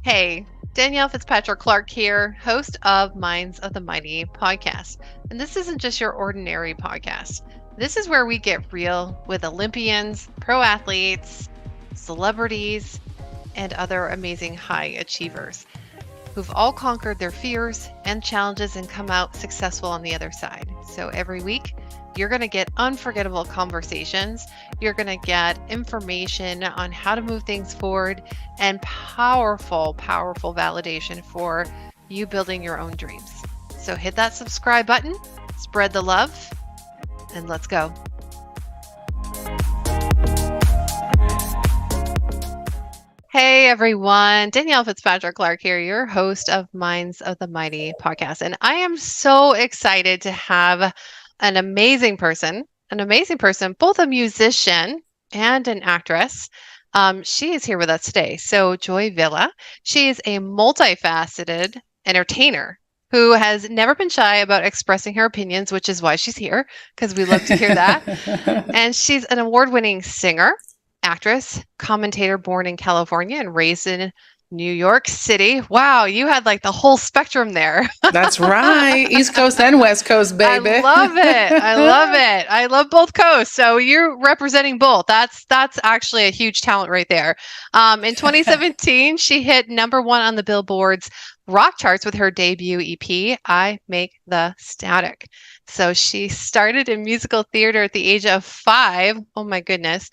Hey, Danielle Fitzpatrick Clark here, host of Minds of the Mighty podcast. And this isn't just your ordinary podcast. This is where we get real with Olympians, pro athletes, celebrities, and other amazing high achievers who've all conquered their fears and challenges and come out successful on the other side. So every week, you're going to get unforgettable conversations. You're going to get information on how to move things forward and powerful validation for you building your own dreams. So hit that subscribe button, spread the love, and let's go. Hey everyone, Danielle Fitzpatrick Clark here, your host of Minds of the Mighty podcast. And I am so excited to have an amazing person, both a musician and an actress. She is here with us today. So Joy Villa, she is a multifaceted entertainer who has never been shy about expressing her opinions, which is why she's here, because we love to hear that. And she's an award-winning singer, actress, commentator, born in California and raised in New York City. Wow, you had like the whole spectrum there. That's right. East Coast and West Coast, baby. I love it. I love both coasts. So you're representing both. That's actually a huge talent right there. In 2017, she hit #1 on the Billboard's rock charts with her debut EP, I Make the Static. So she started in musical theater at the age of 5. Oh my goodness.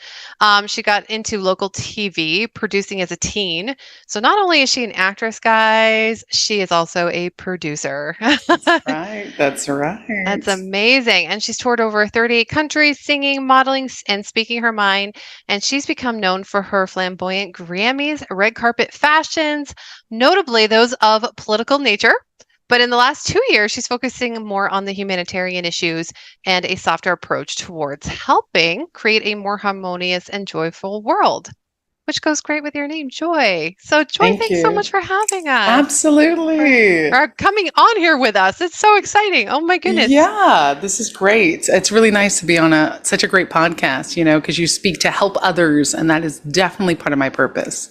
She got into local TV, producing as a teen. So not only is she an actress, guys, she is also a producer. That's right. That's amazing. And she's toured over 38 countries, singing, modeling, and speaking her mind. And she's become known for her flamboyant Grammys, red carpet fashions, notably those of political nature. But in the last 2 years, she's focusing more on the humanitarian issues and a softer approach towards helping create a more harmonious and joyful world, which goes great with your name, Joy. So Joy, thanks so much for having us. Absolutely. For coming on here with us. It's so exciting. Oh my goodness. Yeah, this is great. It's really nice to be on such a great podcast, because you speak to help others, and that is definitely part of my purpose.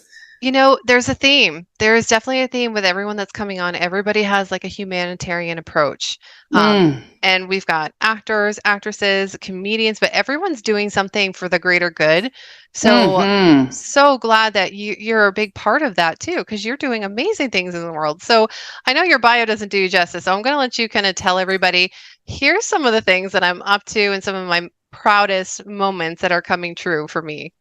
There's a theme. There is definitely a theme with everyone that's coming on. Everybody has like a humanitarian approach. And we've got actors, actresses, comedians, but everyone's doing something for the greater good. So, so glad that you're a big part of that too, because you're doing amazing things in the world. So I know your bio doesn't do you justice. So I'm going to let you kind of tell everybody, here's some of the things that I'm up to and some of my proudest moments that are coming true for me.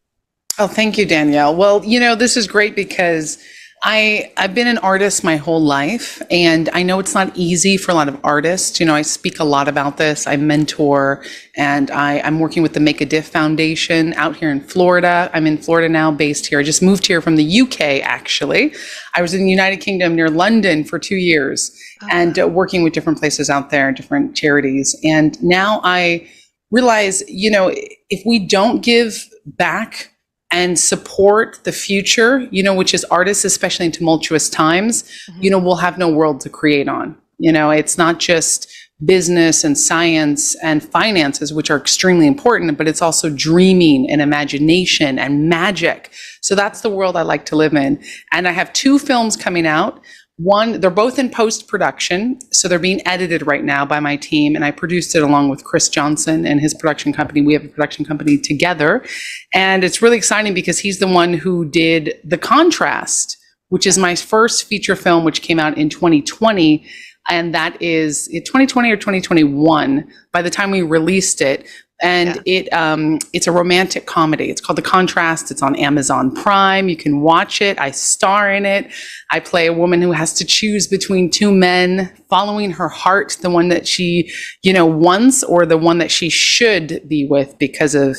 Oh, thank you, Danielle. Well, this is great because I've been an artist my whole life, and I know it's not easy for a lot of artists. I speak a lot about this. I mentor, and I'm working with the Make a Diff Foundation out here in Florida. I'm in Florida now, based here. I just moved here from the UK, actually. I was in the United Kingdom near London for 2 years and working with different places out there, different charities. And now I realize, if we don't give back and support the future, which is artists, especially in tumultuous times, we'll have no world to create on. It's not just business and science and finances, which are extremely important, but it's also dreaming and imagination and magic. So that's the world I like to live in. And I have 2 films coming out. One, they're both in post-production, so they're being edited right now by my team, and I produced it along with Chris Johnson and his production company. We have a production company together, and it's really exciting because he's the one who did The Contrast, which is my first feature film, which came out in 2020, and that is 2020 or 2021 by the time we released it. And it's a romantic comedy. It's called The Contrast. It's on Amazon Prime. You can watch it. I star in it. I play a woman who has to choose between 2 men, following her heart, the one that she, wants, or the one that she should be with because of,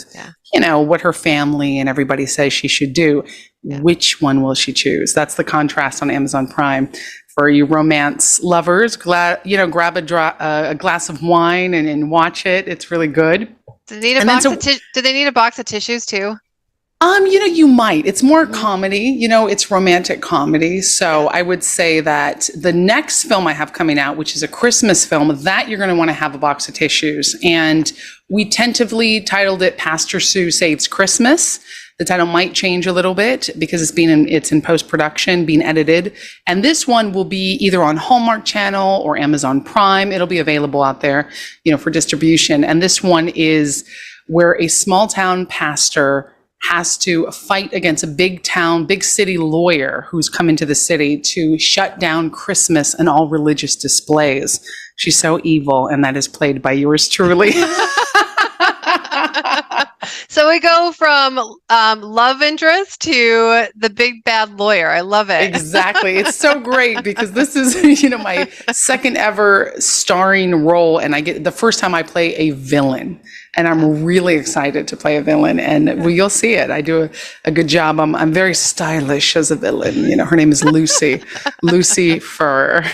what her family and everybody says she should do. Yeah. Which one will she choose? That's The Contrast on Amazon Prime. For you romance lovers, grab a glass of wine and watch it. It's really good. Do they need a box of tissues too? You might. It's more comedy, it's romantic comedy. So I would say that the next film I have coming out, which is a Christmas film, that you're going to want to have a box of tissues. And we tentatively titled it Pastor Sue Saves Christmas. The title might change a little bit because it's in post-production, being edited. And this one will be either on Hallmark Channel or Amazon Prime. It'll be available out there, for distribution. And this one is where a small town pastor has to fight against a big city lawyer who's come into the city to shut down Christmas and all religious displays. She's so evil, and that is played by yours truly. So we go from love interest to the big bad lawyer. I love it. Exactly. It's so great because this is, my second ever starring role, and I get the first time I play a villain. And I'm really excited to play a villain, and you'll see it. I do a good job. I'm very stylish as a villain. Her name is Lucy, Lucy Fur.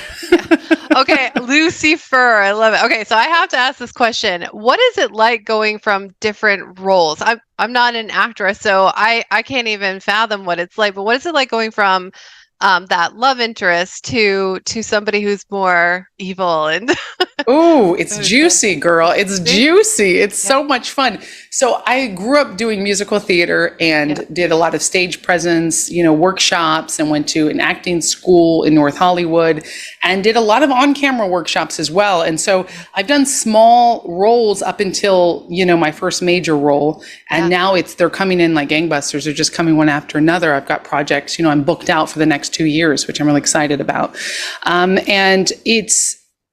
Okay, Lucy Fur. I love it. Okay, so I have to ask this question: what is it like going from different roles? I'm not an actress, so I can't even fathom what it's like. But what is it like going from that love interest to somebody who's more evil and Ooh, it's juicy, girl. It's juicy. It's so much fun. So I grew up doing musical theater and did a lot of stage presence, workshops, and went to an acting school in North Hollywood and did a lot of on-camera workshops as well. And so I've done small roles up until, my first major role. And now they're coming in like gangbusters. They're just coming one after another. I've got projects, I'm booked out for the next 2 years, which I'm really excited about. And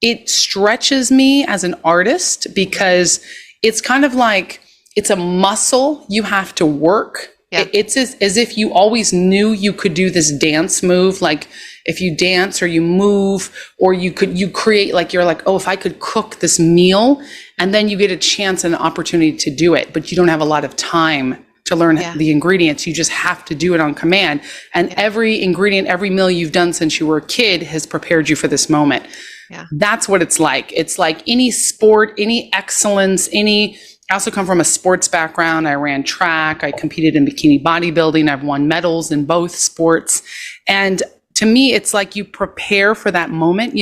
it stretches me as an artist because it's kind of like it's a muscle you have to work. Yeah. It's as if you always knew you could do this dance move. Like if you dance or you move or you create, like you're like, oh, if I could cook this meal, and then you get a chance and an opportunity to do it, but you don't have a lot of time to learn the ingredients. You just have to do it on command. And every ingredient, every meal you've done since you were a kid has prepared you for this moment. Yeah. That's what it's like. It's like any sport, any excellence, I also come from a sports background. I ran track. I competed in bikini bodybuilding. I've won medals in both sports. And to me, it's like you prepare for that moment.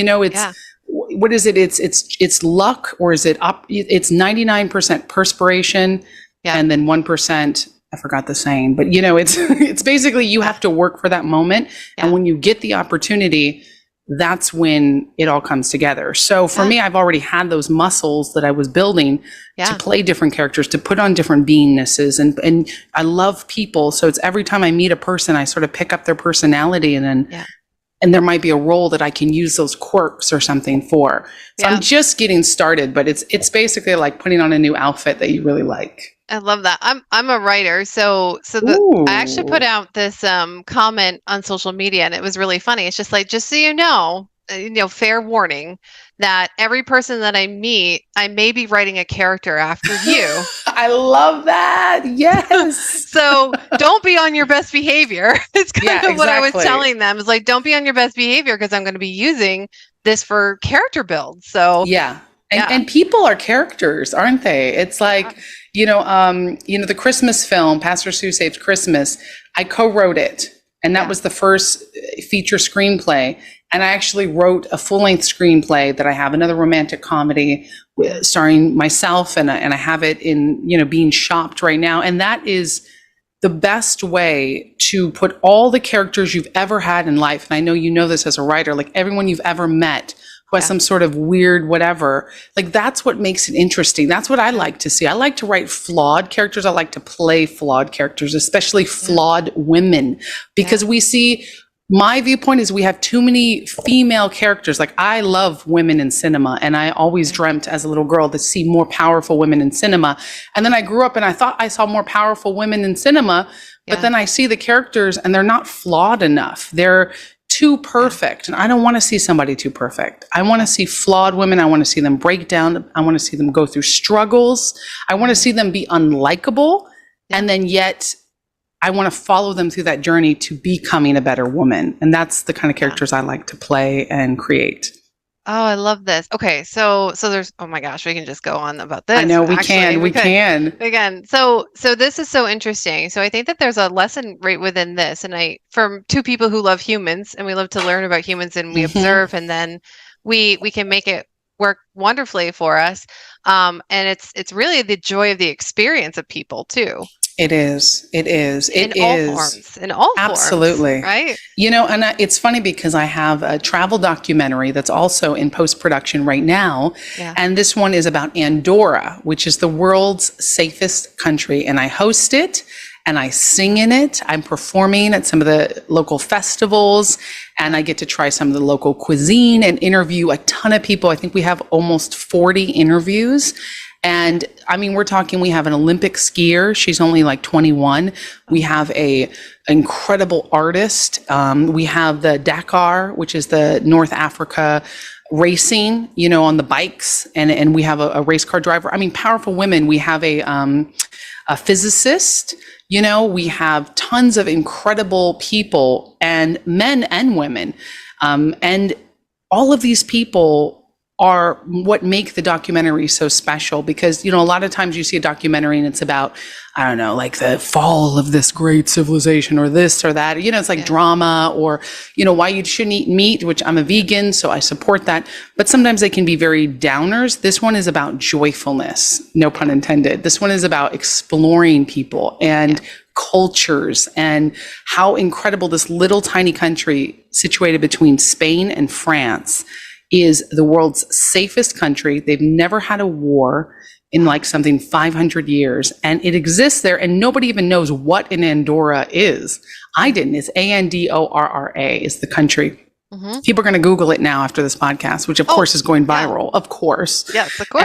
What is it? It's luck, or is it up? It's 99% perspiration and then 1%. I forgot the saying, but it's basically you have to work for that moment. And when you get the opportunity, that's when it all comes together. So for me, I've already had those muscles that I was building to play different characters, to put on different beingnesses. And I love people. So it's every time I meet a person, I sort of pick up their personality and there might be a role that I can use those quirks or something for. So I'm just getting started, but it's basically like putting on a new outfit that you really like. I love that. I'm a writer, so I actually put out this comment on social media, and it was really funny. It's just like, just so you know, fair warning that every person that I meet, I may be writing a character after you. I love that. Yes. So don't be on your best behavior. It's kind of what I was telling them. It's like, don't be on your best behavior because I'm going to be using this for character build. So And people are characters, aren't they? It's like, the Christmas film, Pastor Sue Saves Christmas, I co-wrote it. And that was the first feature screenplay. And I actually wrote a full-length screenplay that I have, another romantic comedy starring myself. And I have it in, being shopped right now. And that is the best way to put all the characters you've ever had in life. And I know you know this as a writer, like everyone you've ever met who has some sort of weird whatever, like that's what makes it interesting. That's what I like to see. I like to write flawed characters. I like to play flawed characters, especially flawed women, because we see, my viewpoint is we have too many female characters. Like I love women in cinema, and I always dreamt as a little girl to see more powerful women in cinema. And then I grew up and I thought I saw more powerful women in cinema, but then I see the characters and they're not flawed enough. They're too perfect. And I don't want to see somebody too perfect. I want to see flawed women. I want to see them break down. I want to see them go through struggles. I want to see them be unlikable. And then yet I want to follow them through that journey to becoming a better woman. And that's the kind of characters I like to play and create. Oh, I love this. Okay, so there's, oh my gosh, we can just go on about this. I know we can. Again, so this is so interesting. So I think that there's a lesson right within this, and from two people who love humans and we love to learn about humans, and we observe, and then we can make it work wonderfully for us. And it's really the joy of the experience of people too. It is. It is. It in all is. forms, in all Absolutely. forms, right? And it's funny because I have a travel documentary that's also in post-production right now. Yeah. And this one is about Andorra, which is the world's safest country. And I host it and I sing in it. I'm performing at some of the local festivals and I get to try some of the local cuisine and interview a ton of people. I think we have almost 40 interviews. And I mean, we're talking, we have an Olympic skier. She's only like 21. We have a incredible artist. We have the Dakar, which is the North Africa racing, on the bikes. And we have a race car driver. I mean, powerful women. We have a physicist, we have tons of incredible people and men and women. And all of these people are what make the documentary so special because, a lot of times you see a documentary and it's about, I don't know, like the fall of this great civilization or this or that, it's like drama or, why you shouldn't eat meat, which I'm a vegan, so I support that. But sometimes they can be very downers. This one is about joyfulness, no pun intended. This one is about exploring people and cultures and how incredible this little tiny country situated between Spain and France is the world's safest country. They've never had a war in like something 500 years, and it exists there, and nobody even knows what an Andorra is. I didn't. It's Andorra is the country. Mm-hmm. People are going to Google it now after this podcast, which of course is going viral. Of course. Yes, of course.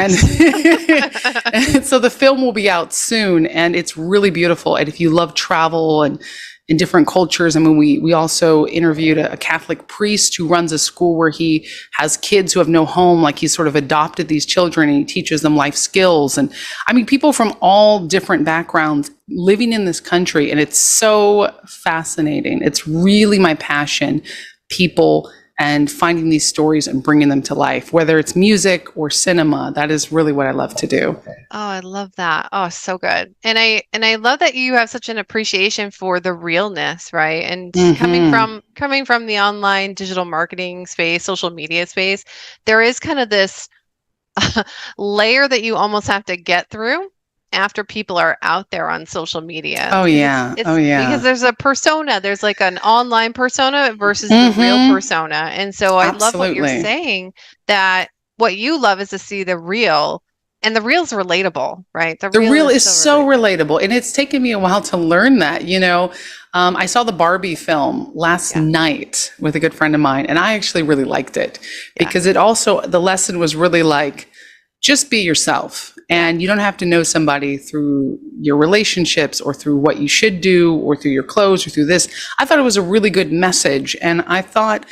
And so the film will be out soon, and it's really beautiful. And if you love travel and in different cultures. I mean, we also interviewed a Catholic priest who runs a school where he has kids who have no home, like he's sort of adopted these children and he teaches them life skills. And I mean, people from all different backgrounds living in this country. And it's so fascinating. It's really my passion, people and finding these stories and bringing them to life, whether it's music or cinema. That is really what I love to do. Oh, I love that. Oh, so good. And I love that you have such an appreciation for the realness, right? And coming from the online digital marketing space, social media space, there is kind of this layer that you almost have to get through after people are out there on social media. Oh yeah. Because there's a persona, there's like an online persona versus the real persona. And so I love what you're saying, that what you love is to see the real, and the real's relatable, right? The real is so relatable. And it's taken me a while to learn that, I saw the Barbie film last night with a good friend of mine, and I actually really liked it because it also, the lesson was really like, just be yourself. And you don't have to know somebody through your relationships or through what you should do or through your clothes or through this. I thought it was a really good message. And I thought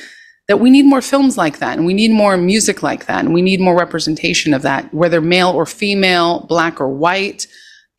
that we need more films like that. And we need more music like that. And we need more representation of that, whether male or female, black or white,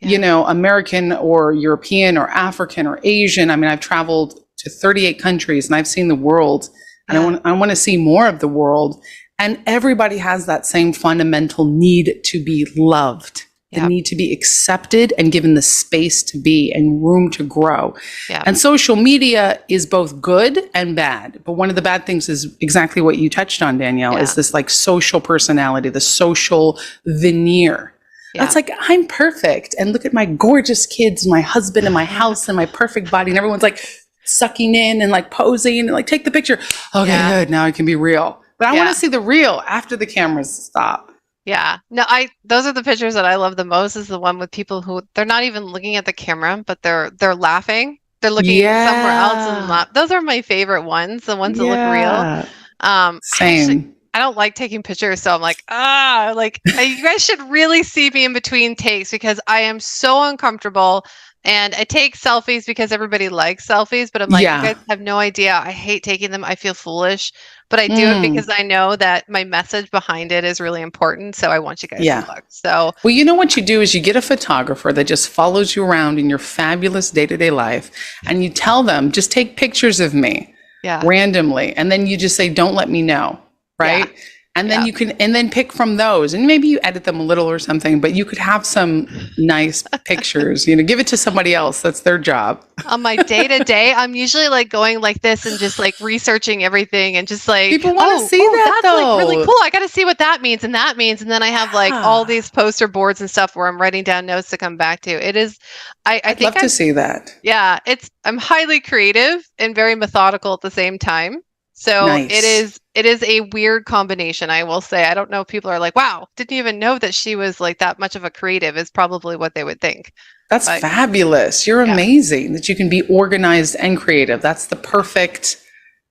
American or European or African or Asian. I mean, I've traveled to 38 countries and I've seen the world. And I want to see more of the world. And everybody has that same fundamental need to be loved, the need to be accepted and given the space to be and room to grow. Yeah. And social media is both good and bad. But one of the bad things is exactly what you touched on, Danielle, is this like social personality, the social veneer. Yeah. It's like, I'm perfect. And look at my gorgeous kids, my husband and my house and my perfect body. And everyone's like sucking in and like posing and like, take the picture. Okay, good. Now I can be real. But I want to see the real after the cameras stop. Yeah. No, those are the pictures that I love the most, is the one with people who they're not even looking at the camera, but they're laughing. They're looking somewhere else and laugh. Those are my favorite ones, the ones that look real. Same. I don't like taking pictures, so I'm like, you guys should really see me in between takes because I am so uncomfortable. And I take selfies because everybody likes selfies, but I'm like, you guys have no idea. I hate taking them. I feel foolish, but I do it because I know that my message behind it is really important. So I want you guys to look. So, well, you know what you do is you get a photographer that just follows you around in your fabulous day-to-day life, and you tell them, just take pictures of me randomly. And then you just say, don't let me know. Right. And then you can, and then pick from those, and maybe you edit them a little or something, but you could have some nice pictures, give it to somebody else. That's their job. On my day to day, I'm usually like going like this and just like researching everything and just like, people want to see that that's though. Like really cool. I got to see what that means and that means. And then I have like all these poster boards and stuff where I'm writing down notes to come back to. It is, I'd love to see that. Yeah, I'm highly creative and very methodical at the same time. So nice. It is a weird combination, I will say. I don't know if people are like, wow, didn't even know that she was like that much of a creative, is probably what they would think. That's fabulous. You're amazing that you can be organized and creative. That's the perfect,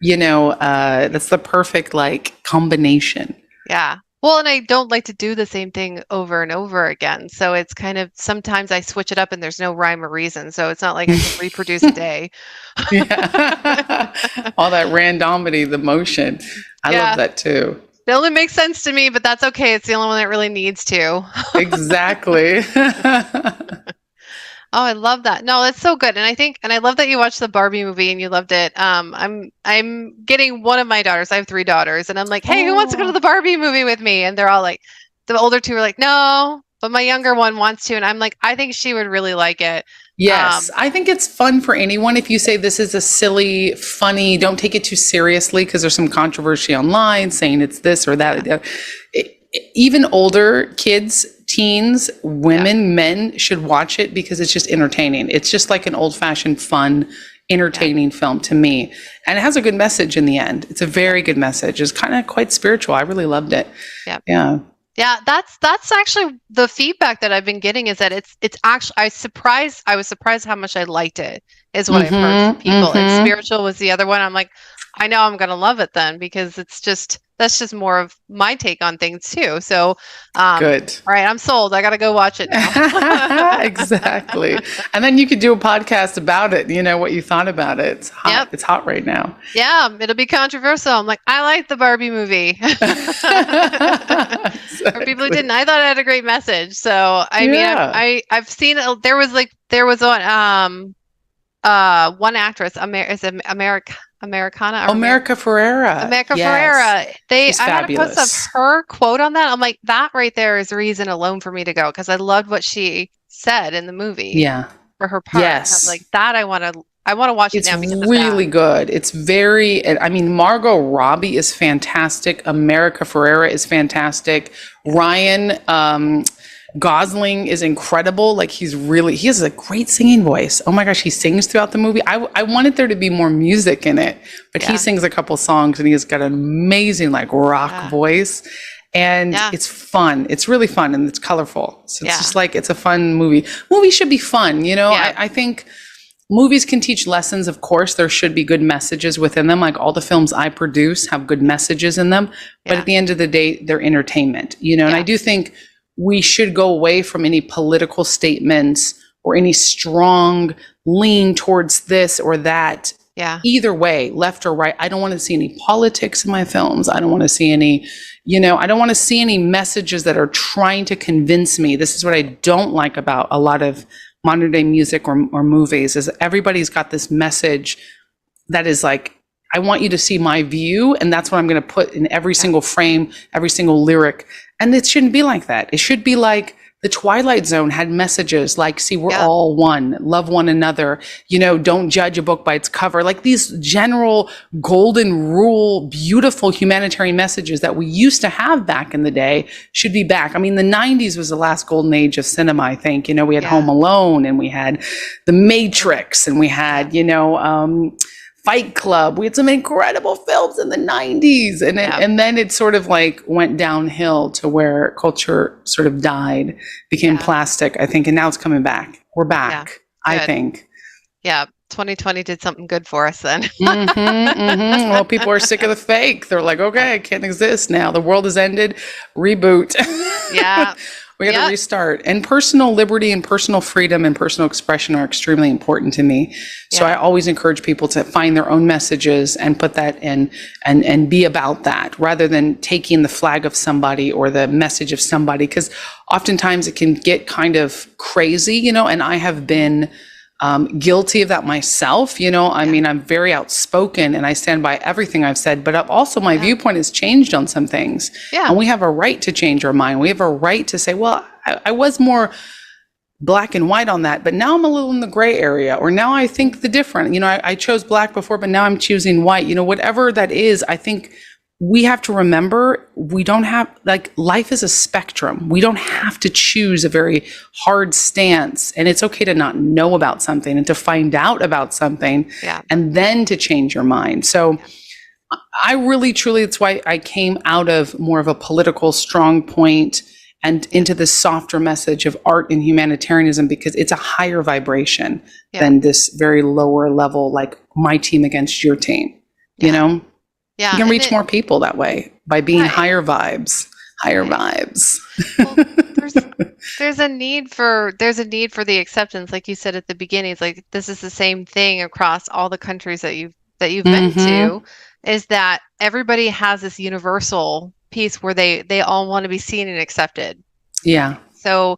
that's the perfect like combination. Yeah. Well, and I don't like to do the same thing over and over again. So it's kind of, sometimes I switch it up and there's no rhyme or reason. So it's not like I can reproduce a day. Yeah. All that randomity, the motion. I love that too. It only makes sense to me, but that's okay. It's the only one that really needs to. Exactly. Oh, I love that. No, that's so good. And I love that you watched the Barbie movie and you loved it. I'm getting one of my daughters. I have 3 daughters, and I'm like, hey, who wants to go to the Barbie movie with me? And they're all like, the older 2 are like, no, but my younger one wants to. And I'm like, I think she would really like it. Yes, I think it's fun for anyone. If you say this is a silly, funny, don't take it too seriously, because there's some controversy online saying it's this or that. Yeah. Even older kids, teens, women, men should watch it because it's just entertaining. It's just like an old-fashioned, fun, entertaining film to me. And it has a good message in the end. It's a very good message. It's kind of quite spiritual. I really loved it. Yeah. Yeah, that's actually the feedback that I've been getting, is that it's actually, I was surprised how much I liked it, is what I've heard from people. And spiritual was the other one. I'm like, I know I'm going to love it then, because that's just more of my take on things too. So, good. All right, I'm sold. I got to go watch it now. Exactly. And then you could do a podcast about it. What you thought about it. It's hot. Yep. It's hot right now. Yeah, it'll be controversial. I'm like, I like the Barbie movie. Exactly. For people who didn't, I thought it had a great message. So, I mean, I've seen it. There was one actress, Americana. America Ferrera. Ferrera. I had a post of her quote on that. I'm like, that right there is reason alone for me to go, because I loved what she said in the movie. Yeah. For her part. Yes. I'm like, that I want to watch it now. It's really good. It's very, I mean, Margot Robbie is fantastic. America Ferrera is fantastic. Ryan Gosling is incredible. Like, he has a great singing voice. Oh my gosh, he sings throughout the movie. I wanted there to be more music in it, but he sings a couple songs, and he's got an amazing like rock voice. And it's fun. It's really fun, and it's colorful. So it's just like, it's a fun movie. Movies should be fun, I think movies can teach lessons. Of course, there should be good messages within them. Like, all the films I produce have good messages in them. But at the end of the day, they're entertainment, and I do think we should go away from any political statements or any strong lean towards this or that. Yeah. Either way, left or right. I don't want to see any politics in my films. I don't want to see any, I don't want to see any messages that are trying to convince me. This is what I don't like about a lot of modern day music or movies, is everybody's got this message that is like, I want you to see my view, and that's what I'm going to put in every single frame, every single lyric. And it shouldn't be like that. It should be like the Twilight Zone had messages like, see, we're all one, love one another, don't judge a book by its cover. Like, these general golden rule, beautiful humanitarian messages that we used to have back in the day should be back. I mean, the 90s was the last golden age of cinema, I think. We had Home Alone, and we had The Matrix, and we had, Fight Club. We had some incredible films in the 90s. And then it sort of like went downhill to where culture sort of died, became plastic, I think. And now it's coming back. We're back, I think. Yeah. 2020 did something good for us then. Well, people are sick of the fake. They're like, okay, I can't exist now. The world has ended. Reboot. Yeah. We got to restart. And personal liberty and personal freedom and personal expression are extremely important to me. So I always encourage people to find their own messages and put that in and be about that, rather than taking the flag of somebody or the message of somebody, because oftentimes it can get kind of crazy, and I have been guilty of that myself. I mean, I'm very outspoken and I stand by everything I've said, but also my viewpoint has changed on some things. Yeah. And we have a right to change our mind. We have a right to say, well, I was more black and white on that, but now I'm a little in the gray area, or now I think the different. I chose black before, but now I'm choosing white. Whatever that is, I think we have to remember we don't have, life is a spectrum. We don't have to choose a very hard stance, and it's okay to not know about something and to find out about something and then to change your mind. So I really, truly, it's why I came out of more of a political strong point and into this softer message of art and humanitarianism, because it's a higher vibration than this very lower level, like my team against your team, Yeah. You can reach more people that way by being higher vibes. Well, there's a need for the acceptance, like you said at the beginning. It's like this is the same thing across all the countries that you've been to, is that everybody has this universal piece where they all want to be seen and accepted. Yeah. So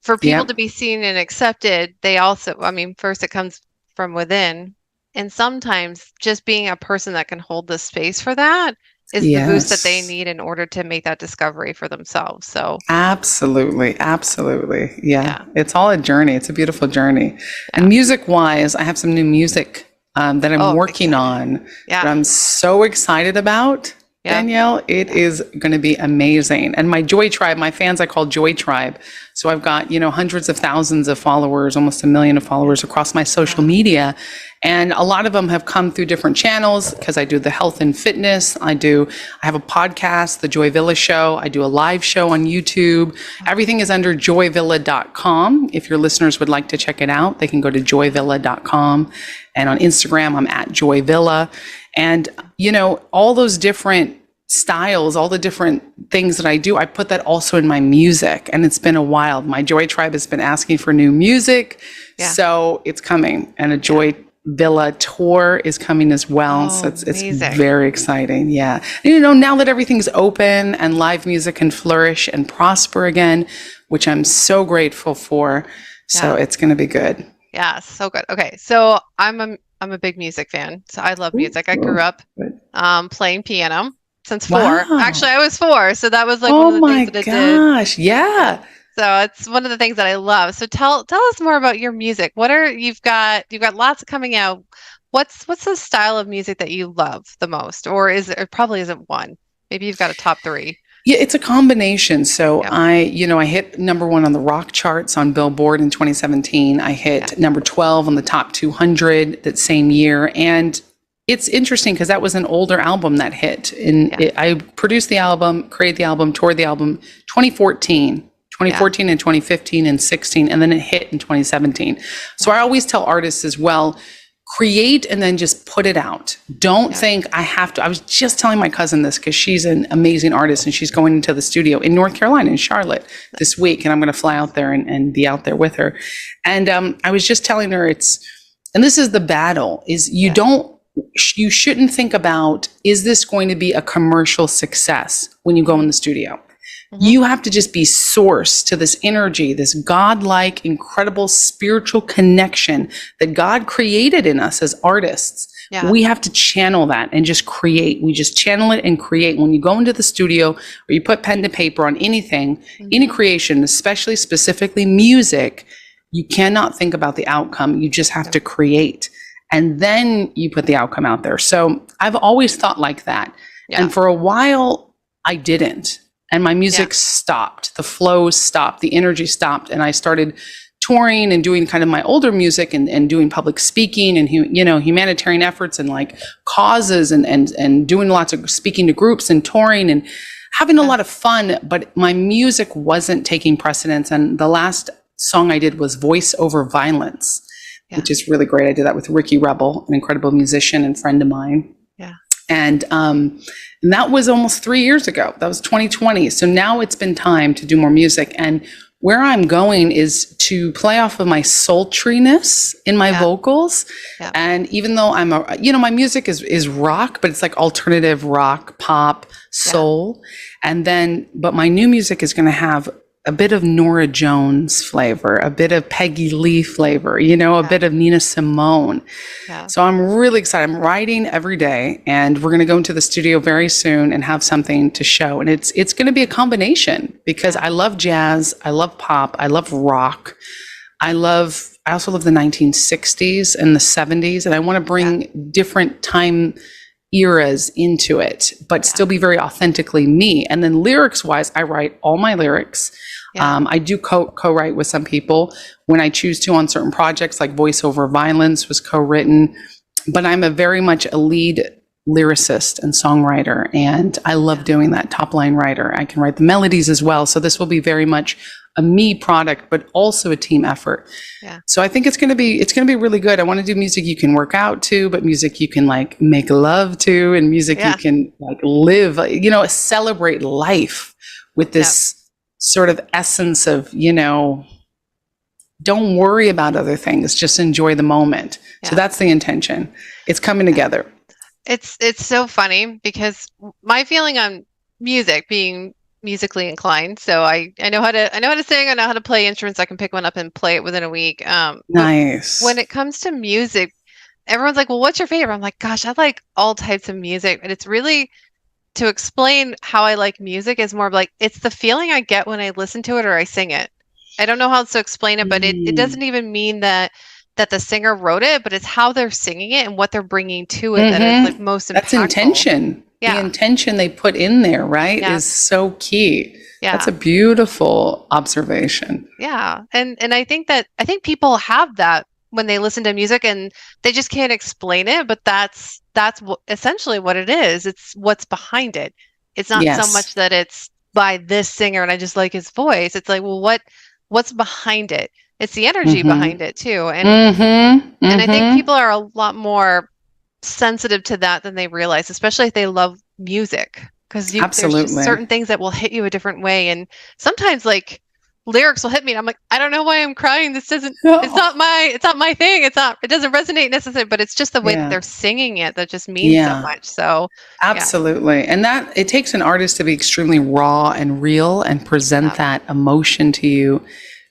for people to be seen and accepted, they also, first it comes from within. And sometimes just being a person that can hold the space for that is the boost that they need in order to make that discovery for themselves. So absolutely. Yeah. It's all a journey. It's a beautiful journey. And music wise, I have some new music that I'm working on that I'm so excited about. Danielle, it is going to be amazing. And my Joy Tribe, my fans, I call Joy Tribe. So I've got, hundreds of thousands of followers, almost 1 million of followers across my social media. And a lot of them have come through different channels because I do the health and fitness. I have a podcast, the Joy Villa Show. I do a live show on YouTube. Everything is under joyvilla.com. If your listeners would like to check it out, they can go to joyvilla.com. And on Instagram, I'm at Joy Villa. And, all those different styles, all the different things that I do, I put that also in my music. And it's been a while. My Joy Tribe has been asking for new music. So it's coming. And a Joy Villa tour is coming as well. So it's very exciting. Yeah. And, now that everything's open and live music can flourish and prosper again, which I'm so grateful for. So it's going to be good. Yeah, so good. Okay, so I'm a big music fan. So I love music. I grew up playing piano since 4. Actually, I was 4, so that was like one of the things that I did. Oh my gosh, yeah. So it's one of the things that I love. So tell us more about your music. You've got lots coming out. What's the style of music that you love the most, or it probably isn't one? Maybe you've got a top 3. Yeah, it's a combination. So I hit number 1 on the rock charts on Billboard in 2017. I hit number 12 on the top 200 that same year. And it's interesting because that was an older album that hit. And I produced the album, created the album, toured the album 2014 and 2015 and 16, and then it hit in 2017. So I always tell artists as well, create and then just put it out. Don't think I have to. I was just telling my cousin this because she's an amazing artist and she's going into the studio in North Carolina, in Charlotte this week. And I'm going to fly out there and be out there with her. And I was just telling her and this is the battle, is you shouldn't think about, is this going to be a commercial success when you go in the studio? You have to just be source to this energy, this godlike, incredible spiritual connection that God created in us as artists. We have to channel that and just create. We just channel it and create. When you go into the studio or you put pen to paper on anything, any creation, especially specifically music, you cannot think about the outcome. You just have to create. And then you put the outcome out there. So I've always thought like that. And for a while, I didn't. And my music stopped, the flow stopped, the energy stopped. And I started touring and doing kind of my older music and doing public speaking and, humanitarian efforts and like causes and doing lots of speaking to groups and touring and having a lot of fun. But my music wasn't taking precedence. And the last song I did was Voice Over Violence, which is really great. I did that with Ricky Rebel, an incredible musician and friend of mine. And that was almost 3 years ago. That was 2020. So now it's been time to do more music. And where I'm going is to play off of my sultriness in my vocals. And even though I'm my music is rock, but it's like alternative rock, pop, soul. And then, but my new music is going to have a bit of Nora Jones flavor, a bit of Peggy Lee flavor, you know, a bit of Nina Simone. Yeah. So I'm really excited. I'm writing every day, and we're going to go into the studio very soon and have something to show. And it's going to be a combination because I love jazz, I love pop, I love rock. I also love the 1960s and the 70s, and I want to bring different time eras into it, but still be very authentically me. And then lyrics wise, I write all my lyrics. I do co-write with some people when I choose to on certain projects, like Voice Over Violence was co-written, but I'm very much a lead lyricist and songwriter, and I love doing that. Top line writer. I can write the melodies as well. So this will be very much a me product, but also a team effort. Yeah. So I think it's going to be really good. I want to do music you can work out to, but music you can like make love to, and music you can like live, you know, celebrate life with this sort of essence of, you know, don't worry about other things, just enjoy the moment. So that's the intention. It's coming together. It's so funny because my feeling on music, being musically inclined, so I know how to sing, I know how to play instruments, I can pick one up and play it within a week. Nice. When it comes to music, everyone's like, well, what's your favorite? I'm like, gosh, I like all types of music. And it's really, to explain how I like music is more of like, it's the feeling I get when I listen to it or I sing it. I don't know how else to explain it, but it doesn't even mean that the singer wrote it, but it's how they're singing it and what they're bringing to it that is like most impactful. That's intention. The intention they put in there, right, is so key. That's a beautiful observation. Yeah. And I think people have that when they listen to music and they just can't explain it, but that's essentially what it is. It's what's behind it. It's not so much that it's by this singer and I just like his voice. It's like, well, what's behind it? It's the energy behind it too. And and I think people are a lot more sensitive to that than they realize, especially if they love music, because there's just certain things that will hit you a different way. And sometimes like lyrics will hit me and I'm like, I don't know why I'm crying. This doesn't, it's not my thing. It doesn't resonate necessarily, but it's just the way that they're singing it that just means so much. So absolutely. And that it takes an artist to be extremely raw and real and present that emotion to you,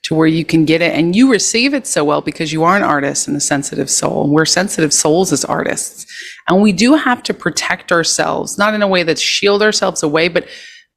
to where you can get it and you receive it so well because you are an artist and a sensitive soul. We're sensitive souls as artists. And we do have to protect ourselves, not in a way that shield ourselves away, but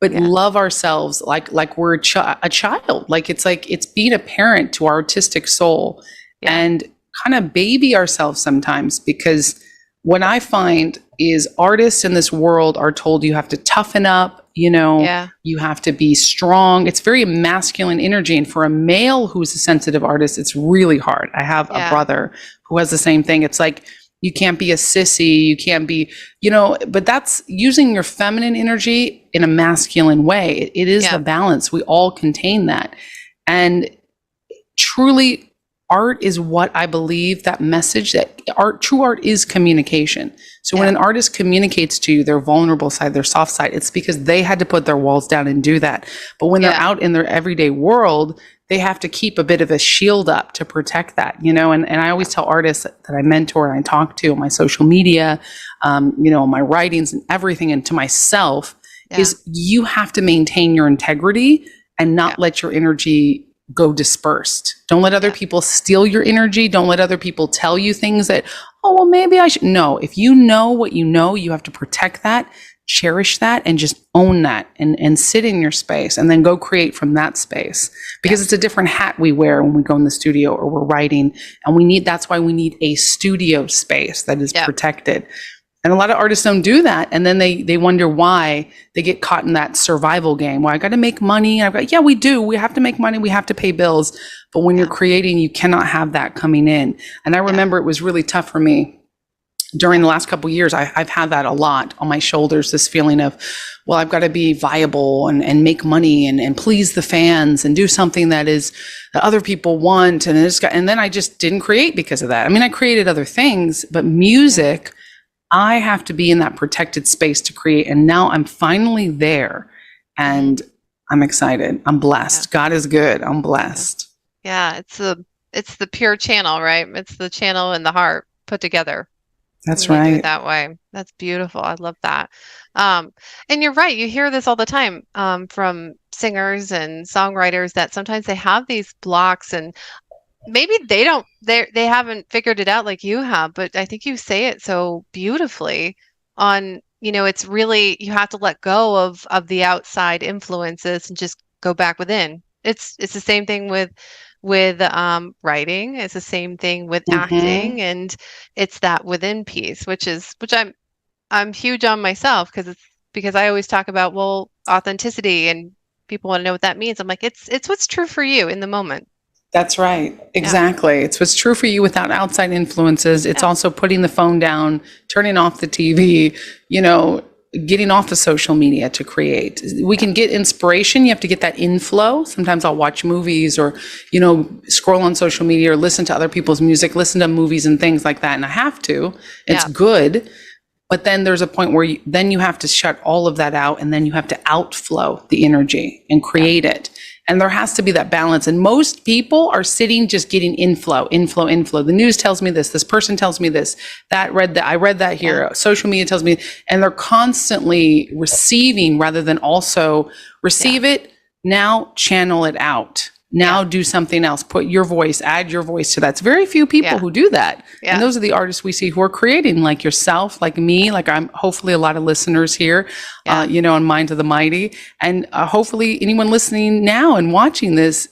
love ourselves like we're a child. Like it's being a parent to our artistic soul and kind of baby ourselves sometimes, because what I find is artists in this world are told you have to toughen up, you know, you have to be strong. It's very masculine energy. And for a male who's a sensitive artist, it's really hard. I have a brother who has the same thing. It's like, you can't be a sissy, you can't be, you know, but that's using your feminine energy in a masculine way. It is the balance. We all contain that. And truly, art is what I believe, that message, that true art is communication. So when an artist communicates to you their vulnerable side, their soft side, it's because they had to put their walls down and do that. But when they're out in their everyday world, they have to keep a bit of a shield up to protect that, you know, and I always tell artists that I mentor and I talk to on my social media, you know, my writings and everything, and to myself is you have to maintain your integrity and not let your energy go dispersed. Don't let other people steal your energy. Don't let other people tell you things that, oh, well, maybe I should. No, if you know what you know, you have to protect that, cherish that, and just own that and sit in your space and then go create from that space, because it's a different hat we wear when we go in the studio or we're writing. And that's why we need a studio space that is protected. And a lot of artists don't do that. And then they wonder why they get caught in that survival game. Well, I got to make money. We do. We have to make money. We have to pay bills. But when you're creating, you cannot have that coming in. And I remember it was really tough for me during the last couple of years. I've had that a lot on my shoulders, this feeling of, well, I've got to be viable and make money and please the fans and do something that other people want. And then I just didn't create because of that. I mean, I created other things, but music, I have to be in that protected space to create. And now I'm finally there and I'm excited. I'm blessed. God is good. I'm blessed. Yeah. It's the pure channel, right? It's the channel and the heart put together. That's when you do it right. that way. That's beautiful. I love that. Um, and you're right. You hear this all the time from singers and songwriters that sometimes they have these blocks, and maybe they haven't figured it out like you have, but I think you say it so beautifully on, it's really you have to let go of the outside influences and just go back within. It's the same thing with writing. It's the same thing with Hmm. acting, and it's that within piece, which I'm huge on myself because I always talk about, well, authenticity, and people want to know what that means. I'm like, it's what's true for you in the moment. That's right. Yeah. Exactly. It's what's true for you without outside influences. It's Yeah. also putting the phone down, turning off the TV, you know, getting off of social media to create. We Yeah. can get inspiration. You have to get that inflow. Sometimes I'll watch movies or, scroll on social media or listen to other people's music, listen to movies and things like that. And I have to. It's Yeah. good. But then there's a point where then you have to shut all of that out and then you have to outflow the energy and Yeah. create it. And there has to be that balance. And most people are sitting just getting inflow, inflow, inflow. The news tells me this person tells me this, I read that Yeah. here, social media tells me, and they're constantly receiving rather than also receive it. Now channel it out. Now do something else. Put your voice, add your voice to that. It's very few people Yeah. who do that. Yeah. And those are the artists we see who are creating, like yourself, like me, like I'm hopefully a lot of listeners here, Yeah. on Minds of the Mighty. And hopefully anyone listening now and watching this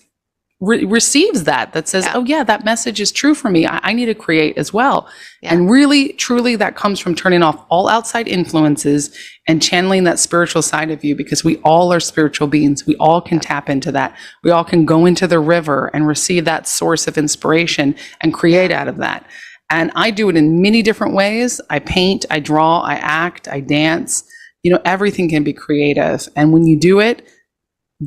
receives that says, Yeah. oh yeah, that message is true for me. I need to create as well. Yeah. And really, truly, that comes from turning off all outside influences and channeling that spiritual side of you, because we all are spiritual beings. We all can tap into that. We all can go into the river and receive that source of inspiration and create out of that. And I do it in many different ways. I paint, I draw, I act, I dance. Everything can be creative. And when you do it,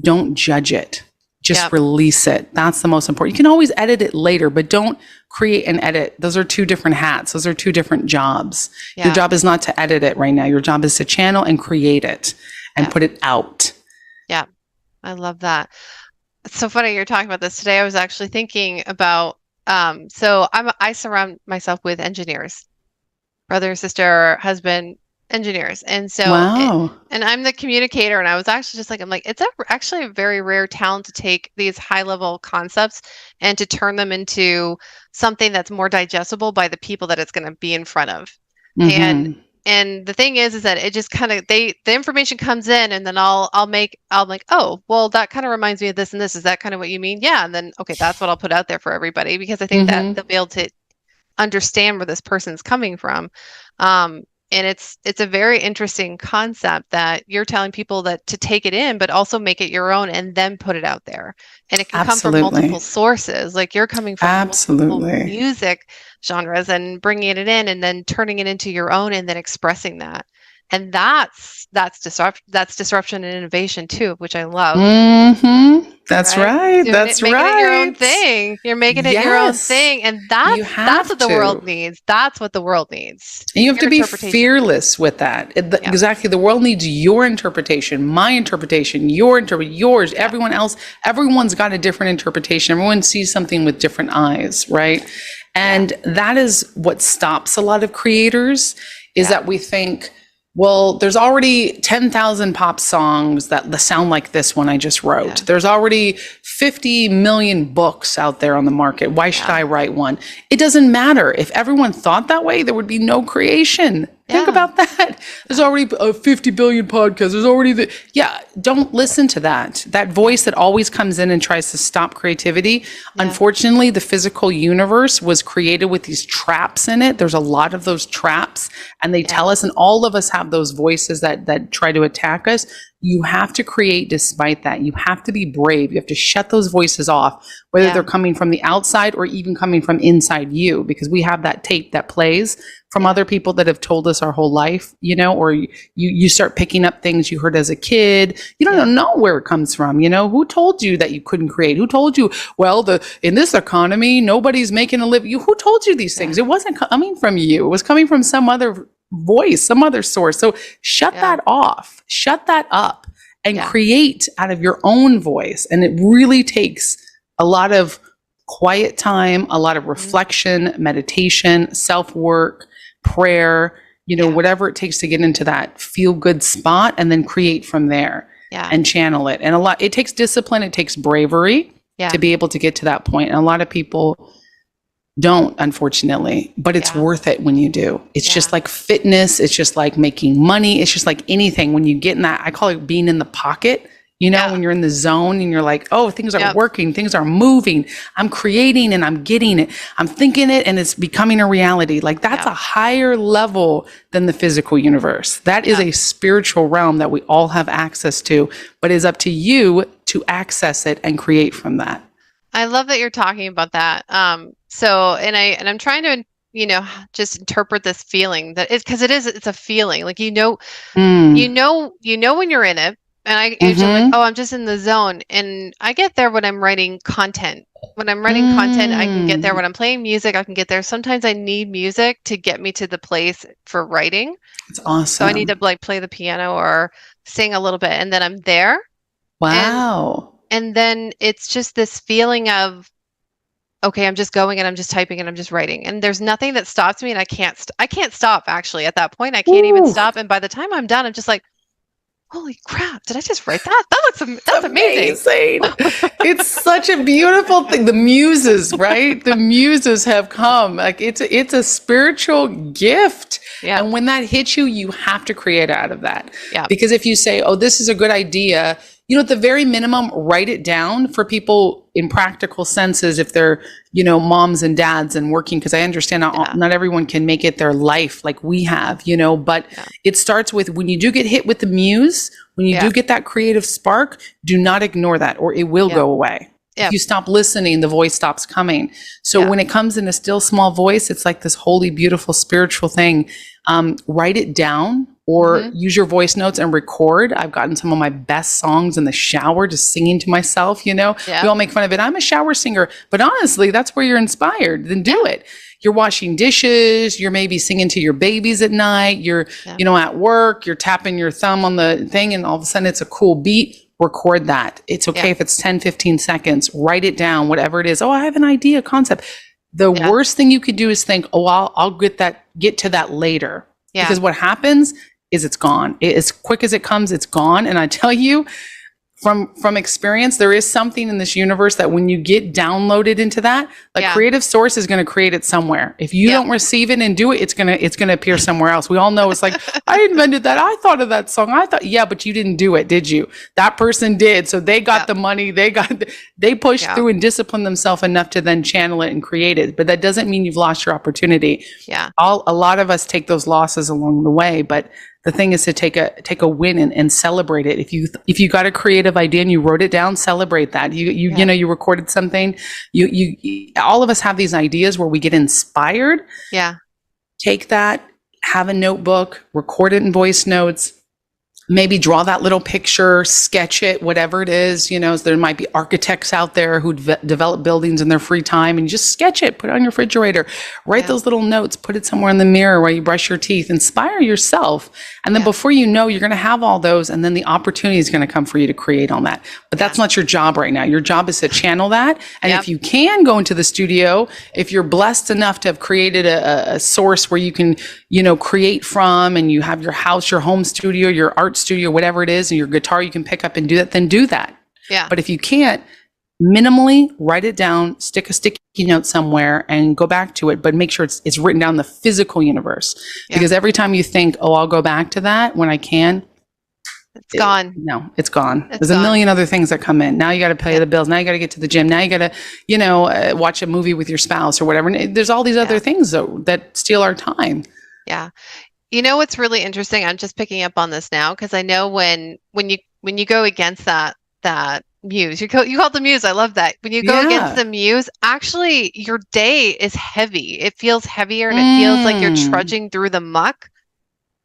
don't judge it. Just release it. That's the most important. You can always edit it later, but don't create and edit. Those are two different hats. Those are two different jobs. Yeah. Your job is not to edit it right now. Your job is to channel and create it and put it out. Yeah. I love that. It's so funny you're talking about this today. I was actually thinking about so I surround myself with engineers, brother, sister, husband, engineers. And so Wow. and I'm the communicator, and I was actually just like, I'm like, it's actually a very rare talent to take these high level concepts and to turn them into something that's more digestible by the people that it's going to be in front of. Mm-hmm. And the thing is that it just kind of the information comes in, and then I'm like, oh, well, that kind of reminds me of this and this. Is that kind of what you mean? Yeah. And then, okay, that's what I'll put out there for everybody, because I think that they'll be able to understand where this person's coming from. And it's a very interesting concept that you're telling people that to take it in, but also make it your own and then put it out there. And it can come from multiple sources. Like you're coming from multiple music genres and bringing it in and then turning it into your own and then expressing that. And that's disruption and innovation too, which I love. Mm-hmm. That's right. That's making right. It your own thing. You're making it your own thing, and that's what the world needs. That's what the world needs. And you have to be fearless with that. Exactly. The world needs your interpretation, my interpretation, yours. Yeah. Everyone else. Everyone's got a different interpretation. Everyone sees something with different eyes, right? And that is what stops a lot of creators. Is that we think, well, there's already 10,000 pop songs that sound like this one I just wrote. Yeah. There's already 50 million books out there on the market. Why should I write one? It doesn't matter. If everyone thought that way, there would be no creation. Think about that. There's already 50 billion podcasts. There's already don't listen to that. That voice that always comes in and tries to stop creativity. Yeah. Unfortunately, the physical universe was created with these traps in it. There's a lot of those traps, and they tell us, and all of us have those voices that try to attack us. You have to create despite that. You have to be brave. You have to shut those voices off, whether they're coming from the outside or even coming from inside you, because we have that tape that plays from other people that have told us our whole life, or you start picking up things you heard as a kid. You don't know where it comes from. Who told you that you couldn't create? Who told you, well, in this economy, nobody's making a living? Who told you these things? It wasn't coming from you. It was coming from some other voice, some other source. So shut that off, shut that up, and create out of your own voice. And it really takes a lot of quiet time, a lot of reflection, meditation, self-work, prayer, whatever it takes to get into that feel good spot and then create from there and channel it. And it takes discipline, it takes bravery to be able to get to that point. And a lot of people don't, unfortunately, but it's worth it when you do. It's just like fitness. It's just like making money. It's just like anything. When you get in that, I call it being in the pocket, when you're in the zone and you're like, oh, things are working, things are moving. I'm creating and I'm getting it. I'm thinking it and it's becoming a reality. Like that's a higher level than the physical universe. That is a spiritual realm that we all have access to, but it's up to you to access it and create from that. I love that you're talking about that. I'm trying to, just interpret this feeling that because it's a feeling like, when you're in it. And I usually like, oh, I'm just in the zone. And I get there when I'm writing content. When I'm writing content, I can get there. When I'm playing music, I can get there. Sometimes I need music to get me to the place for writing. It's awesome. So I need to like play the piano or sing a little bit, and then I'm there. Wow. And then it's just this feeling of, okay, I'm just going and I'm just typing and I'm just writing. And there's nothing that stops me, and I can't stop actually at that point. I can't even stop. And by the time I'm done, I'm just like, holy crap, did I just write that? That's amazing. It's such a beautiful thing. The muses, right? The muses have come. Like it's a spiritual gift. Yeah. And when that hits you, you have to create out of that. Yeah. Because if you say, oh, this is a good idea, at the very minimum, write it down for people in practical senses if they're, moms and dads and working, because I understand not everyone can make it their life like we have, but it starts with when you do get hit with the muse, when you do get that creative spark, do not ignore that or it will go away. If you stop listening, the voice stops coming. So when it comes in a still small voice, it's like this holy, beautiful, spiritual thing. Write it down. Or use your voice notes and record. I've gotten some of my best songs in the shower, just singing to myself, We all make fun of it. I'm a shower singer, but honestly, that's where you're inspired. Then do it. You're washing dishes. You're maybe singing to your babies at night. You're, at work, you're tapping your thumb on the thing and all of a sudden it's a cool beat. Record that. It's okay if it's 10, 15 seconds. Write it down, whatever it is. Oh, I have an idea, concept. The worst thing you could do is think, oh, I'll get to that later. Yeah. Because what happens is it's gone. As quick as it comes, it's gone. And I tell you, from experience, there is something in this universe that when you get downloaded into that, creative source is going to create it somewhere. If you don't receive it and do it, it's going to appear somewhere else. We all know it's like, I invented that. I thought of that song. But you didn't do it, did you? That person did. So they got the money. They pushed through and disciplined themselves enough to then channel it and create it. But that doesn't mean you've lost your opportunity. Yeah. A lot of us take those losses along the way, but the thing is to take a win and celebrate it. If you got a creative idea and you wrote it down, celebrate that. You recorded something. You all of us have these ideas where we get inspired. Yeah. Take that, have a notebook, record it in voice notes. Maybe draw that little picture, sketch it, whatever it is. There might be architects out there who develop buildings in their free time, and you just sketch it, put it on your refrigerator, write those little notes, put it somewhere in the mirror while you brush your teeth, inspire yourself. And then before you know, you're going to have all those, and then the opportunity is going to come for you to create on that. But that's not your job right now. Your job is to channel that. And if you can go into the studio, if you're blessed enough to have created a source where you can, create from, and you have your house, your home studio, your art studio, whatever it is, and your guitar you can pick up and do that, then do that. Yeah. But if you can't, minimally write it down, stick a sticky note somewhere and go back to it, but make sure it's written down in the physical universe. Because every time you think, oh, I'll go back to that when I can, it's gone. No, it's gone. There's a million other things that come in. Now you got to pay the bills. Now you got to get to the gym. Now you got to, watch a movie with your spouse or whatever. And there's all these other things though that steal our time. Yeah. What's really interesting? I'm just picking up on this now because I know when you go against that muse, you call it the muse. I love that. When you go against the muse, actually your day is heavy. It feels heavier and it feels like you're trudging through the muck.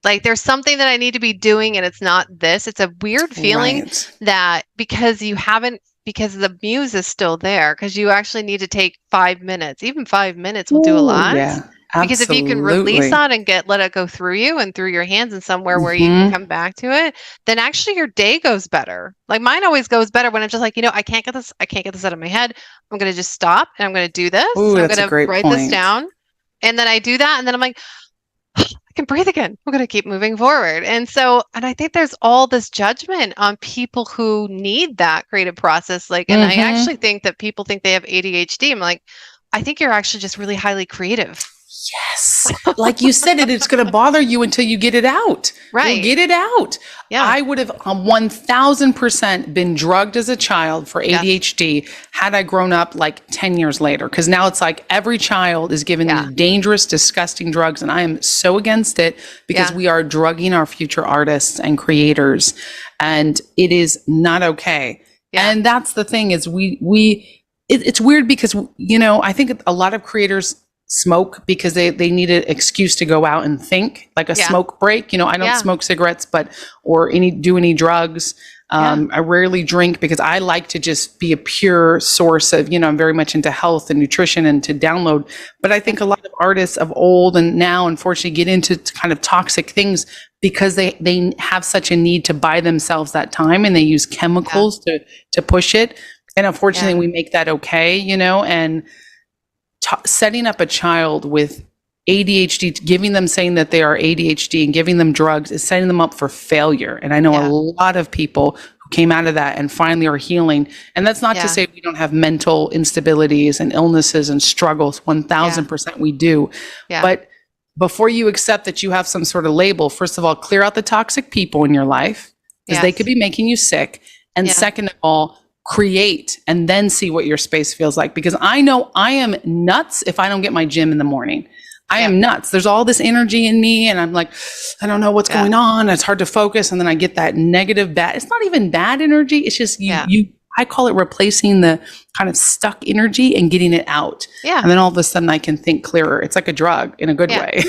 Like there's something that I need to be doing and it's not this. It's a weird feeling that because the muse is still there, because you actually need to take 5 minutes. Even 5 minutes will do a lot. Yeah. Because if you can release that and let it go through you and through your hands and somewhere where you can come back to it, then actually your day goes better. Like mine always goes better when I'm just like, I can't get this out of my head. I'm going to just stop and I'm going to do this. Ooh, I'm going to write this down. And then I do that. And then I'm like, I can breathe again. I'm going to keep moving forward. And I think there's all this judgment on people who need that creative process. Like, and I Mm-hmm. actually think that people think they have ADHD. I'm like, I think you're actually just really highly creative. Yes. Like you said, it's going to bother you until you get it out. Right. You'll get it out. Yeah. I would have 1000% been drugged as a child for ADHD had I grown up like 10 years later. Because now it's like every child is given these dangerous, disgusting drugs. And I am so against it because we are drugging our future artists and creators. And it is not okay. Yeah. And that's the thing is it's weird because, you know, I think a lot of creators smoke because they need an excuse to go out and think, like a smoke break. You know, I don't smoke cigarettes, or do any drugs. I rarely drink because I like to just be a pure source of, you know, I'm very much into health and nutrition and to download. But I think a lot of artists of old and now, unfortunately, get into kind of toxic things because they have such a need to buy themselves that time, and they use chemicals to push it. And unfortunately, we make that okay, you know, and setting up a child with ADHD, saying that they are ADHD and giving them drugs is setting them up for failure. And I know a lot of people who came out of that and finally are healing. And that's not to say we don't have mental instabilities and illnesses and struggles. 1000% we do. Yeah. But before you accept that you have some sort of label, first of all, clear out the toxic people in your life because they could be making you sick. And second of all, create and then see what your space feels like. Because I know I am nuts if I don't get my gym in the morning. I am nuts. There's all this energy in me and I'm like, I don't know what's going on. It's hard to focus. And then I get that negative bad. It's not even bad energy. It's just I call it replacing the kind of stuck energy and getting it out. Yeah. And then all of a sudden I can think clearer. It's like a drug in a good way.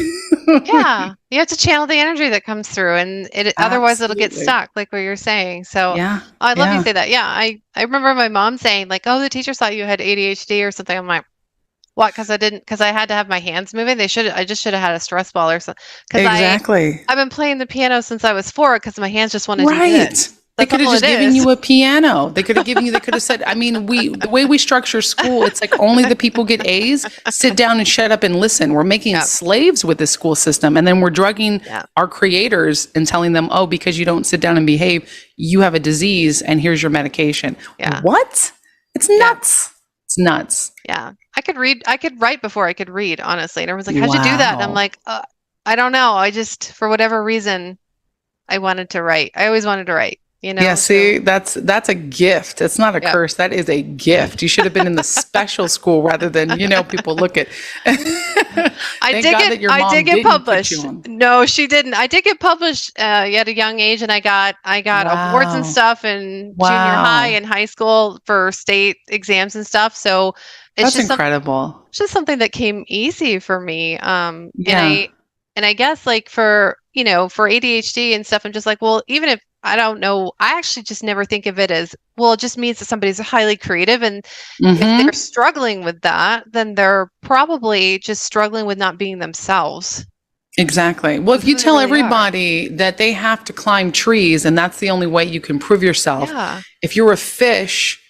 Yeah. You have to channel the energy that comes through and otherwise it'll get stuck, like what you're saying. So I love you say that. Yeah. I remember my mom saying like, oh, the teacher thought you had ADHD or something. I'm like, what? Because I had to have my hands moving. I just should have had a stress ball or something. Exactly. I've been playing the piano since I was 4 because my hands just wanted to do it. They could have just given you a piano. They could have said, I mean, the way we structure school, it's like only the people get A's, sit down and shut up and listen. We're making slaves with this school system. And then we're drugging our creators and telling them, oh, because you don't sit down and behave, you have a disease and here's your medication. Yeah. What? It's nuts. It's nuts. Yeah. I could write before I could read, honestly. And everyone's like, how'd you do that? And I'm like, I don't know. I just, for whatever reason, I wanted to write. I always wanted to write. You know, yeah, see, that's a gift. It's not a curse. That is a gift. You should have been in the special school rather than, you know, people look at. I did get published. No, she didn't. I did get published at a young age, and I got awards and stuff in junior high and high school for state exams and stuff. So that's incredible. It's just something that came easy for me. And I guess like for ADHD and stuff, I'm just like, well, even if I don't know, I actually just never think of it as, well, it just means that somebody's highly creative. And if they're struggling with that, then they're probably just struggling with not being themselves. Exactly. Well, if you tell everybody that they have to climb trees and that's the only way you can prove yourself, if you're a fish,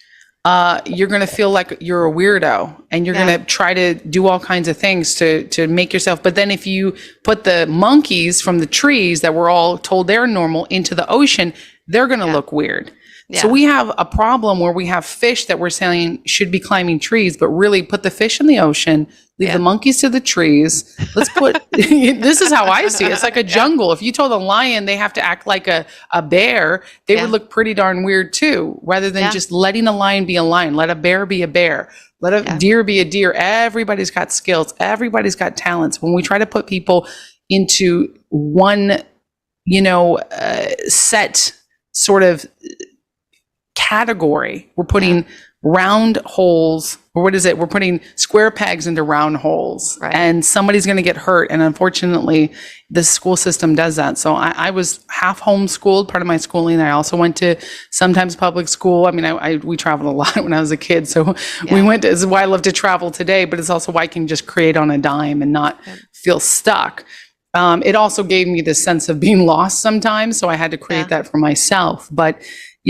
you're going to feel like you're a weirdo and you're going to try to do all kinds of things to make yourself. But then if you put the monkeys from the trees that we're all told they're normal into the ocean, they're going to look weird. Yeah. So we have a problem where we have fish that we're saying should be climbing trees, but really put the fish in the ocean, leave the monkeys to the trees. Let's put, this is how I see it. It's like a jungle. If you told a lion they have to act like a bear, they would look pretty darn weird too, rather than just letting a lion be a lion. Let a bear be a bear. Let a deer be a deer. Everybody's got skills. Everybody's got talents. When we try to put people into one, set sort of category, we're putting round holes, or what is it? We're putting square pegs into round holes, and somebody's going to get hurt. And unfortunately, the school system does that. So I was half homeschooled, part of my schooling. I also went to sometimes public school. I mean, we traveled a lot when I was a kid. So we went to, this is why I love to travel today, but it's also why I can just create on a dime and not feel stuck. It also gave me this sense of being lost sometimes. So I had to create that for myself. But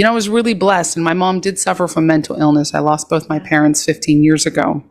I was really blessed, and my mom did suffer from mental illness. I lost both my parents 15 years ago.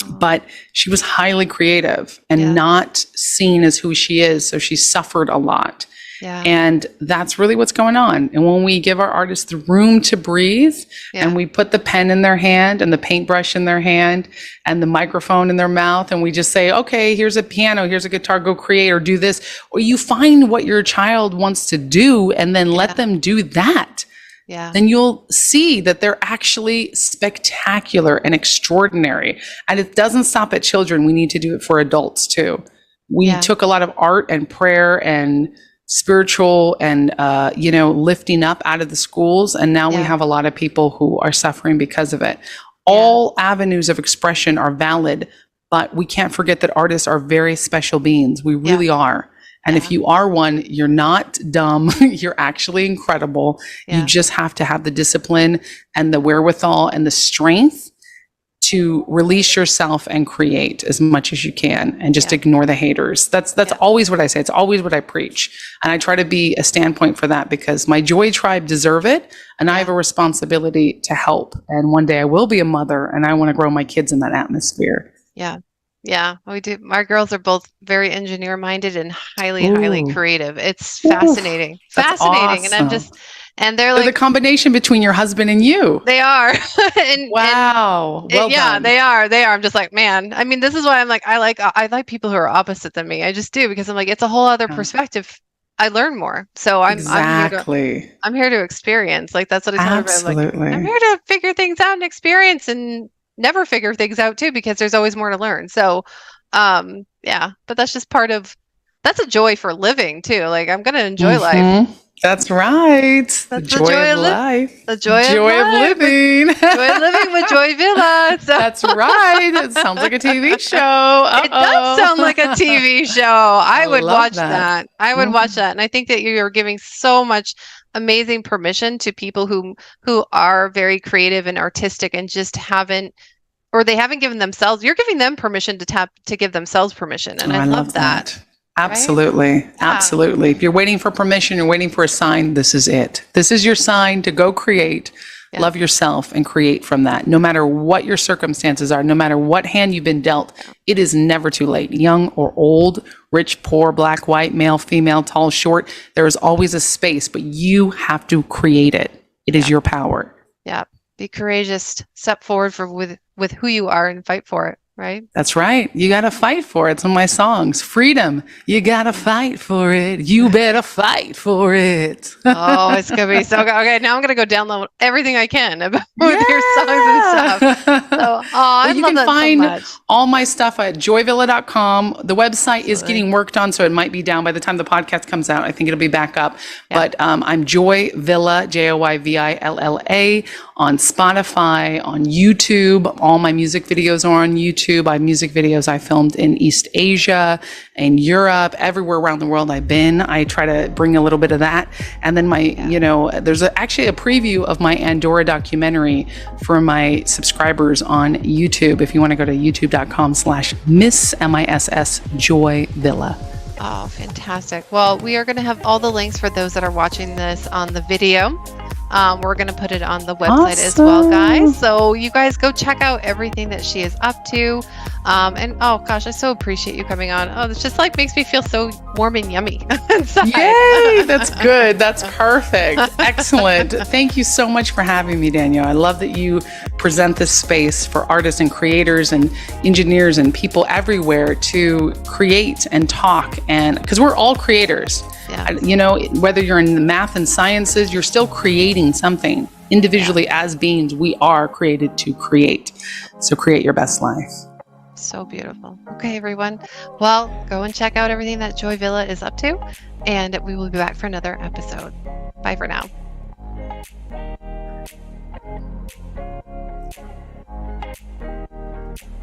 But she was highly creative and Yeah. not seen as who she is. So she suffered a lot. Yeah. And that's really what's going on. And when we give our artists the room to breathe and we put the pen in their hand and the paintbrush in their hand and the microphone in their mouth, and we just say, okay, here's a piano, here's a guitar, go create or do this, or you find what your child wants to do and then let them do that. Yeah. Then you'll see that they're actually spectacular and extraordinary. And it doesn't stop at children. We need to do it for adults too. We took a lot of art and prayer and spiritual and, lifting up out of the schools. And now we have a lot of people who are suffering because of it. All avenues of expression are valid, but we can't forget that artists are very special beings. We really are. And if you are one, you're not dumb. You're actually incredible. You just have to have the discipline and the wherewithal and the strength to release yourself and create as much as you can and just ignore the haters. That's always what I say. It's always what I preach. And I try to be a standpoint for that because my Joy tribe deserve it. And I have a responsibility to help. And one day I will be a mother and I want to grow my kids in that atmosphere. Yeah. Yeah, we do. Our girls are both very engineer minded and highly creative. It's fascinating. Fascinating. Awesome. And they're like the combination between your husband and you. They are. Wow. Well done. They are. I'm just like, man. I mean, this is why I'm like, I like people who are opposite than me. I just do because I'm like, it's a whole other perspective. I learn more. So I'm here to experience. Like that's what I tell everybody. Like, I'm here to figure things out and experience and never figure things out too because there's always more to learn. So but that's just that's a joy for living too. Like I'm gonna enjoy life. That's right. That's the joy of life. The joy of living. Joy of living with Joy Villa. So. That's right. It sounds like a TV show. Uh-oh. It does sound like a TV show. I would watch that. I would watch that. And I think that you're giving so much amazing permission to people who are very creative and artistic and just haven't given themselves. You're giving them permission to give themselves permission. And I love that. Absolutely. Right? Absolutely. If you're waiting for permission, you're waiting for a sign, this is it. This is your sign to go create, love yourself and create from that. No matter what your circumstances are, no matter what hand you've been dealt, it is never too late. Young or old, rich, poor, black, white, male, female, tall, short, there is always a space, but you have to create it. It is your power. Yeah. Be courageous, step forward with who you are and fight for it. Right? That's right. You got to fight for it. It's one of my songs. Freedom. You got to fight for it. You better fight for it. Oh, it's going to be so good. Okay, now I'm going to go download everything I can about your songs and stuff. So, I you love can that find so much. all my stuff at joyvilla.com. The website is getting worked on, so it might be down by the time the podcast comes out. I think it'll be back up. Yeah. But I'm Joy Villa, JoyVilla, on Spotify, on YouTube. All my music videos are on YouTube. I have music videos I filmed in East Asia, in Europe, everywhere around the world I've been. I try to bring a little bit of that. And then there's actually a preview of my Andorra documentary for my subscribers on YouTube. If you want to go to youtube.com/Miss Joy Villa. Oh, fantastic. Well, we are going to have all the links for those that are watching this on the video. We're going to put it on the website as well, guys. So you guys go check out everything that she is up to. And oh gosh, I so appreciate you coming on. Oh, it's just like makes me feel so warm and yummy inside. Yay, that's good. That's perfect. Excellent. Thank you so much for having me, Danielle. I love that you present this space for artists and creators and engineers and people everywhere to create and talk, and because we're all creators. Yeah. Whether you're in the math and sciences, you're still creating something. Individually, as beings, we are created to create. So create your best life. So beautiful. Okay, everyone. Well, go and check out everything that Joy Villa is up to, and we will be back for another episode. Bye for now.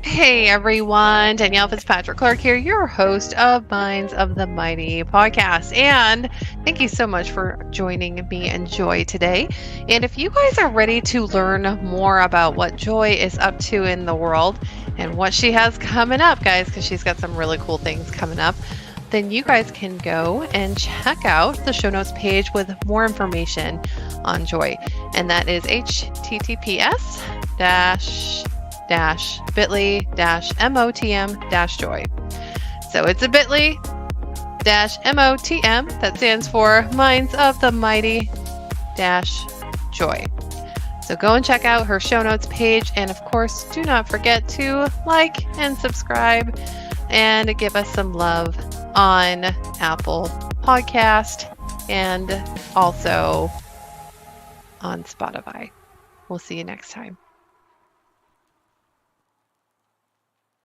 Hey everyone, Danielle Fitzpatrick Clark here, your host of Minds of the Mighty podcast. And thank you so much for joining me and Joy today. And if you guys are ready to learn more about what Joy is up to in the world and what she has coming up, guys, because she's got some really cool things coming up, then you guys can go and check out the show notes page with more information on Joy. And that is https bit.ly/MOTM-joy. So it's a bit.ly-MOTM that stands for Minds of the Mighty Joy. So go and check out her show notes page. And of course, do not forget to like and subscribe and give us some love on Apple Podcast and also on Spotify. We'll see you next time.